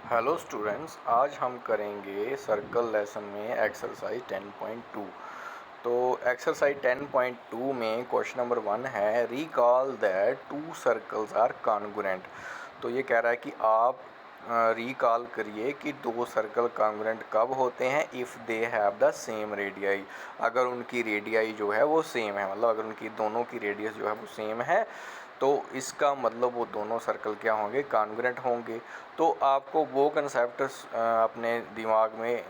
Hello students, आज हम करेंगे सर्कल लेसन में एक्सरसाइज 10.2। तो एक्सरसाइज 10.2 में क्वेश्चन नंबर 1 है recall that two circles are congruent. तो ये कह रहा है कि आप रिकॉल करिए कि दो सर्कल कॉन्ग्रुएंट कब होते हैं, if they have the same radii. अगर उनकी रेडियाई जो है वो सेम है, मतलब अगर उनकी दोनों की रेडियस जो है वो सेम है तो इसका मतलब वो दोनों सर्कल क्या होंगे, कॉन्ग्रुएंट होंगे। तो आपको वो कंसेप्ट अपने दिमाग में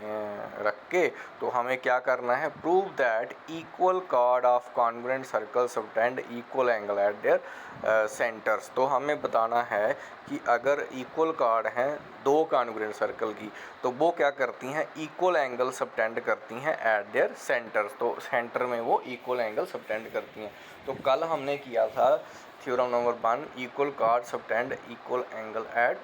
रख के तो हमें क्या करना है, prove that equal cord of congruent circle subtend equal angle at there centres. तो हमें बताना है कि अगर इक्वल कॉर्ड हैं दो कॉन्ग्रुएंट सर्कल की तो वो क्या करती हैं, इक्वल एंगल सबटेंड करती हैं एट देयर सेंटर्स। तो सेंटर में वो इक्वल एंगल सबटेंड करती हैं। तो कल हमने किया था theorem number 1, equal cord subtend equal angle at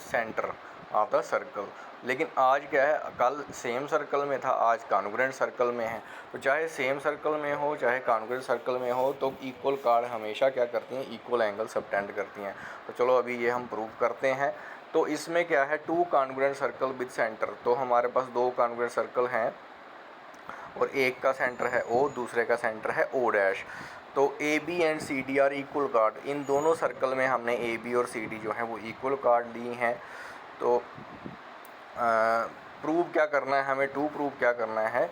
centre of the circle. लेकिन आज क्या है, कल सेम सर्कल में था, आज कॉन्ग्रुएंट सर्कल में है। तो चाहे सेम सर्कल में हो चाहे कॉन्ग्रुएंट सर्कल में हो तो इक्वल कॉर्ड हमेशा क्या करती हैं, इक्वल एंगल सबटेंड करती हैं। तो चलो अभी ये हम प्रूव करते हैं। तो इसमें क्या है, to congruent circle with centre. तो हमारे पास दो कॉन्ग्रुएंट सर्कल हैं और एक का सेंटर है O, दूसरे का सेंटर है O डैश। तो A B and C D are equal chord. इन दोनों सर्कल में हमने ए बी और सी डी जो है वो इक्वल कार्ड ली हैं। तो प्रूव क्या करना है हमें, टू प्रूव क्या करना है,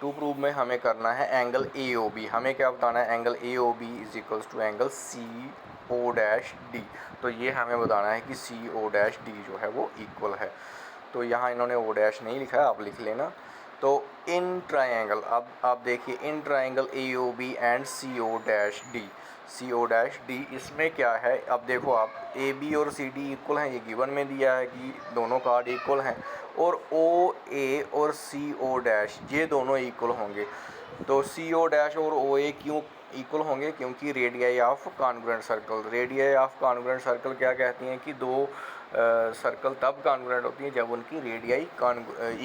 टू प्रूव में हमें करना है एंगल ए ओ बी। हमें क्या बताना है, angle A O B is equals to angle C O dash D. तो ये हमें बताना है कि सी ओ डैश डी जो है वो इक्वल है। तो यहाँ इन्होंने ओ डैश नहीं लिखा है, आप लिख लेना। तो इन ट्रायंगल, अब आप देखिए in triangle A O B and C O dash D, C O dash D, इसमें क्या है, अब देखो आप ए बी और सी डी इक्वल हैं, ये गिवन में दिया है कि दोनों कार्ड इक्वल हैं। और ओ ए और सी ओ डैश ये दोनों इक्वल होंगे। तो सी ओ डैश और ओ ए क्यों इक्वल होंगे, क्योंकि radii of congruent circle. Radii of congruent circle क्या कहती हैं कि दो सर्कल तब कॉन्ग्रुएंट होती हैं जब उनकी रेडियाई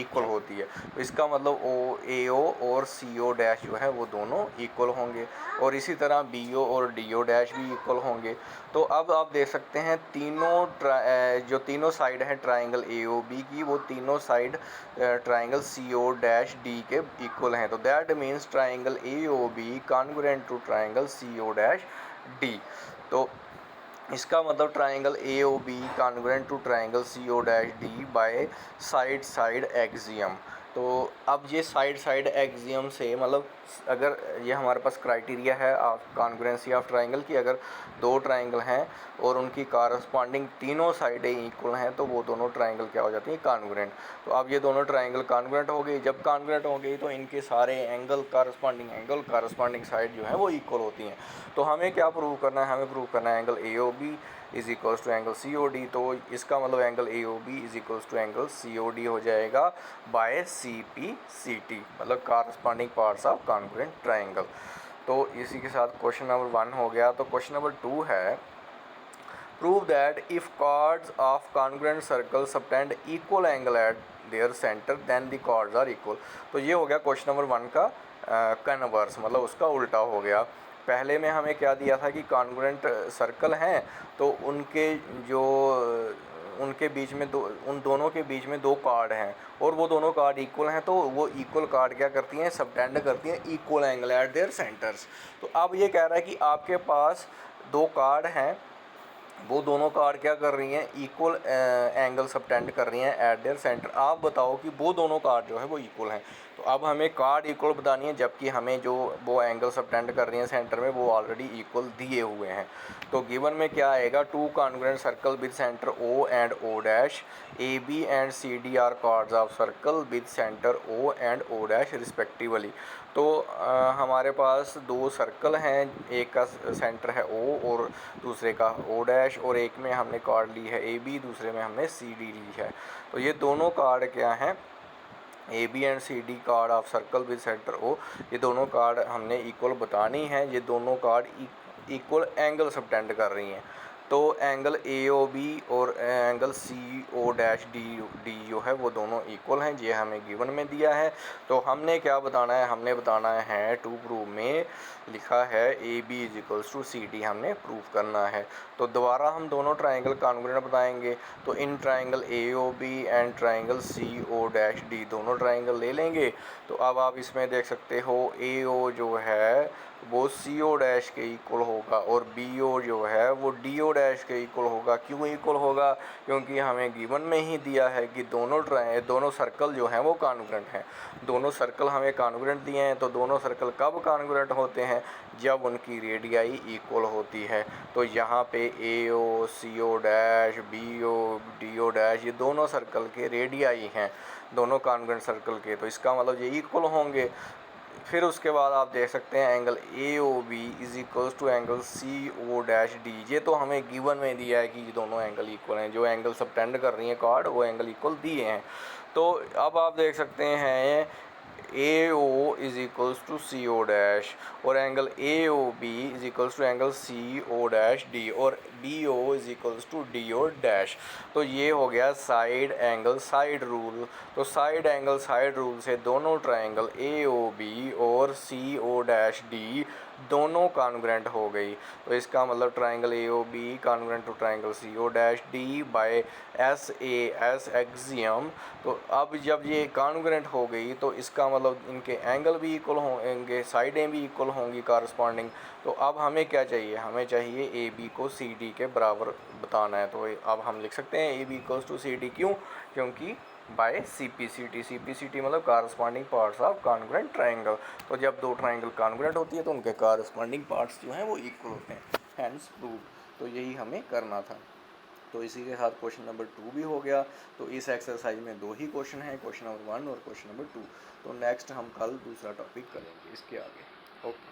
इक्वल होती है। तो इसका मतलब ओ ए ओ और सी ओ डैश जो है वो दोनों इक्वल होंगे। और इसी तरह बी ओ और डी ओ डैश भी इक्वल होंगे। तो अब आप देख सकते हैं तीनों जो तीनों साइड हैं ट्राइंगल ए ओ बी की, वो तीनों side triangle C O dash D के इक्वल हैं। तो that means triangle A O B congruent to triangle C O dash D. तो इसका मतलब triangle A O B congruent to triangle C O dash D by side side axiom. तो अब ये side side axiom से मतलब अगर ये हमारे पास क्राइटेरिया है कॉन्ग्रुएंसी ऑफ ट्राइंगल की, अगर दो ट्राइंगल हैं और उनकी कॉरस्पॉन्डिंग तीनों साइडें इक्वल हैं तो वो दोनों ट्राइंगल क्या हो जाती हैं, कॉन्ग्रुएंट। तो अब ये दोनों ट्राइंगल कॉन्ग्रुएंट हो गई। जब कॉन्ग्रुएंट हो गई तो इनके सारे एंगल कॉरस्पॉन्डिंग साइड जो है वो इक्वल होती हैं। तो हमें क्या प्रूव करना है, हमें प्रूव करना है angle A O B is equals to angle C O D. तो इसका मतलब angle A O B is equals to angle C O D हो जाएगा by C P C T, मतलब corresponding parts of congruent triangle. तो इसी के साथ क्वेश्चन नंबर 1 हो गया। तो क्वेश्चन नंबर 2 है prove that if chords of congruent circle subtend equal angle at their centre then the chords are equal. तो ये हो गया क्वेश्चन नंबर 1 का कन्वर्स, मतलब उसका उल्टा हो गया। पहले में हमें क्या दिया था कि कॉन्ग्रुएंट सर्कल हैं तो उनके बीच में उन दोनों के बीच में दो कार्ड हैं और वो दोनों कार्ड इक्वल हैं, तो वो इक्वल कार्ड क्या करती हैं, सबटेंड करती हैं equal angle at there centres. तो अब ये कह रहा है कि आपके पास दो कार्ड हैं, वो दोनों कार्ड क्या कर रही हैं, इक्वल एंगल सबटेंड कर रही हैं एट देयर सेंटर। आप बताओ कि वो दोनों कार्ड जो है वो इक्वल हैं। तो अब हमें कार्ड इक्वल बतानी है, जबकि हमें जो वो एंगल सबटेंड कर रही हैं सेंटर में वो ऑलरेडी इक्वल दिए हुए हैं। तो गिवन में क्या आएगा, two congruent circle with centre O and O dash, A B and C D are chords of circle with centre O and O dash respectively. तो हमारे पास दो सर्कल हैं, एक का सेंटर है ओ और दूसरे का ओ डैश, और एक में हमने कार्ड ली है ए बी, दूसरे में हमने सी डी ली है। तो ये दोनों कार्ड क्या हैं, A B and C D chord of circle with centre O, ये दोनों कार्ड हमने इक्वल बतानी है। ये दोनों कार्ड इक्वल एंगल सबटेंड कर रही हैं। तो एंगल ए ओ बी और angle C O dash D जो है वो दोनों इक्वल हैं, ये हमें गिवन में दिया है। तो हमने क्या बताना है, हमने बताना है टू प्रूव में लिखा है A B is equals to C D, हमने प्रूफ करना है। तो दोबारा हम दोनों ट्राइंगल कॉन्ग्रुएंट बताएंगे। तो इन triangle A O B and triangle C O dash D दोनों ट्राइंगल ले लेंगे। तो अब आप इसमें देख सकते हो ए ओ जो है वो सी ओ डैश के इक्वल होगा और बी ओ जो है वो डी ओ डैश के इक्वल होगा। क्यों इक्वल होगा? क्योंकि हमें गिवन में ही दिया है कि दोनों सर्कल जो हैं वो कॉन्ग्रुएंट हैं। दोनों सर्कल हमें कॉन्ग्रुएंट दिए हैं। तो दोनों सर्कल कब कॉन्ग्रुएंट होते हैं? जब उनकी रेडियाई इक्वल होती है। तो यहाँ पे A O C O dash B O D O dash ये दोनों सर्कल के रेडियाई हैं, दोनों कॉन्ग्रुएंट सर्कल के। तो इसका मतलब ये इक्वल होंगे। फिर उसके बाद आप देख सकते हैं angle A O B is equals to angle C O dash D, ये तो हमें गिवन में दिया है कि ये दोनों एंगल इक्वल हैं। जो एंगल सबटेंड कर रही है कार्ड वो एंगल इक्वल दिए हैं। तो अब आप देख सकते हैं A O is equals to C O dash और angle A O B is equals to angle C O dash D और B O is equals to D O dash. तो ये हो गया साइड एंगल साइड रूल। तो side angle side rule से दोनों triangle A O B और C O dash D दोनों कॉन्ग्रुएंट हो गई। तो इसका मतलब triangle A O B congruent to triangle C O dash D by S A S axiom. तो अब जब ये कॉन्ग्रुएंट हो गई तो इसका मतलब इनके एंगल भी इक्वल होंगे, साइडें भी इक्वल होंगी कॉरस्पॉन्डिंग। तो अब हमें क्या चाहिए? हमें चाहिए ए बी को सी डी के बराबर बताना है। तो अब हम लिख सकते हैं A B equals to C D. क्यों? क्योंकि by C P C T मतलब corresponding parts of congruent triangle. तो जब दो ट्राइंगल कॉन्ग्रुएंट होती है तो उनके कॉरस्पॉन्डिंग पार्ट्स जो हैं वो इक्वल होते हैं, हैंस प्रूव। तो यही हमें करना था। तो इसी के साथ क्वेश्चन नंबर 2 भी हो गया। तो इस एक्सरसाइज में 2 ही क्वेश्चन हैं, क्वेश्चन नंबर 1 और क्वेश्चन नंबर 2। तो नेक्स्ट हम कल दूसरा टॉपिक करेंगे इसके आगे। ओके।